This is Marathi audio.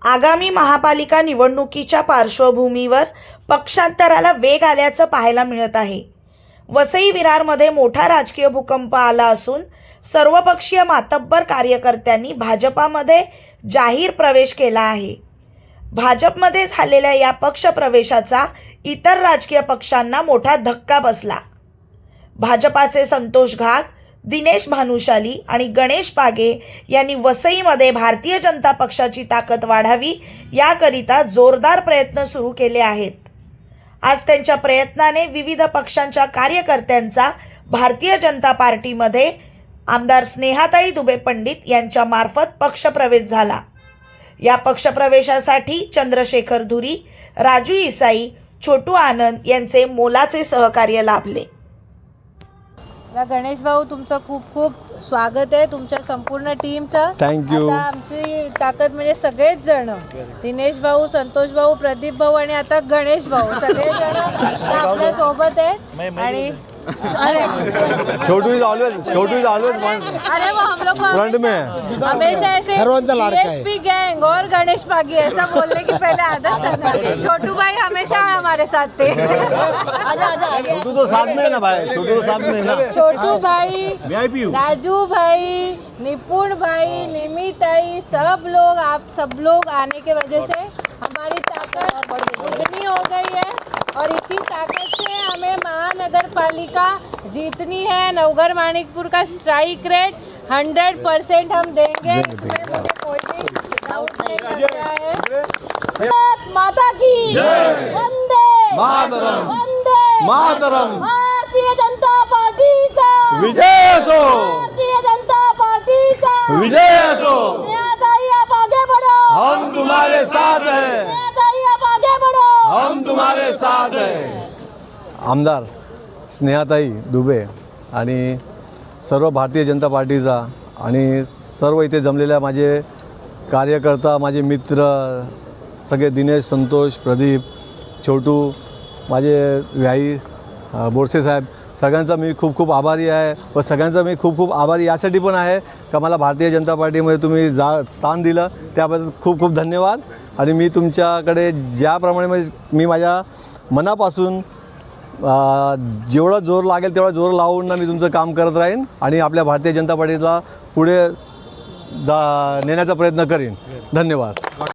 आगामी महापालिका निवडणुकीच्या पार्श्वभूमीवर पक्षांतराला वेग आल्याचं पाहायला मिळत आहे। वसई विरारमध्ये मोठा राजकीय भूकंप आला असून सर्वपक्षीय मातब्बर कार्यकर्त्यांनी भाजपामध्ये जाहीर प्रवेश केला आहे। भाजपमध्ये झालेल्या या पक्ष प्रवेशाचा इतर राजकीय पक्षांना मोठा धक्का बसला। भाजपाचे संतोष घाग, दिनेश भानुशाली आणि गणेश पागे यांनी वसईमध्ये भारतीय जनता पक्षाची ताकद वाढावी याकरिता जोरदार प्रयत्न सुरू केले आहेत। आज त्यांच्या प्रयत्नाने विविध पक्षांच्या कार्यकर्त्यांचा भारतीय जनता पार्टीमध्ये आमदार स्नेहाताई दुबे पंडित यांच्या मार्फत पक्षप्रवेश झाला। या पक्षप्रवेशासाठी चंद्रशेखर धुरी, राजू इसाई, छोटू आनंद यांचे मोलाचे सहकार्य लाभले। गणेश भाऊ, तुमचं खूप खूप स्वागत आहे तुमच्या संपूर्ण टीमचं। थँक्यू। आता आमची ताकद म्हणजे सगळेच जण, दिनेश भाऊ, संतोष भाऊ, प्रदीप भाऊ आणि आता गणेश भाऊ, सगळे जण आपल्या सोबत आहेत। आणि छोटू इज ऑलवेज अरे वो हम लोग फ्रंट में है। हमेशा ऐसे DSP गैंग और गणेश पागी ऐसा बोलने की पहले आदत है। छोटू भाई हमेशा हमारे साथ थे। छोटू तो साथ में है ना भाई, छोटू तो साथ में है ना। छोटू भाई, राजू भाई, निपुण भाई, निमिताई, सब लोग, आप सब लोग आने के वजह से हमारी ताकत दुगनी हो गई है और इसी ताकत से हमें महानगर पालिका जीतनी है। नवघर मानिकपुर का स्ट्राइक रेट 100% हम देंगे, इसमें मुझे कोई भी डाउट नहीं लग रहा है। माता की वंदे मातरम, वंदे मातरम। भारतीय जनता पार्टीचा विजय असो, भारतीय जनता पार्टीचा विजय असो। स्नेहाताई, आप आगे बढ़ो, हम तुम्हारे साथ हैं, स्नेहाताई, आप आगे बढ़ो, हम तुम्हारे साथ हैं। आमदार स्नेहाताई दुबे आणि सर्व भारतीय जनता पार्टीचा आणि सर्व इथे जमलेल्या माझे कार्यकर्ता, माझे मित्र सगळे, दिनेश, संतोष, प्रदीप, छोटू, माझे व्याई, बोरसे साहेब, सगळ्यांचा मी खूप खूप आभारी आहे। व सगळ्यांचा मी खूप खूप आभारी यासाठी पण आहे का मला भारतीय जनता पार्टीमध्ये तुम्ही स्थान दिलं, त्याबद्दल खूप खूप धन्यवाद। आणि मी तुमच्याकडे ज्याप्रमाणे मी माझ्या मनापासून जेवढा जोर लागेल तेवढा जोर लावून मी तुमचं काम करत राहीन आणि आपल्या भारतीय जनता पार्टीला पुढे नेण्याचा प्रयत्न करीन। धन्यवाद।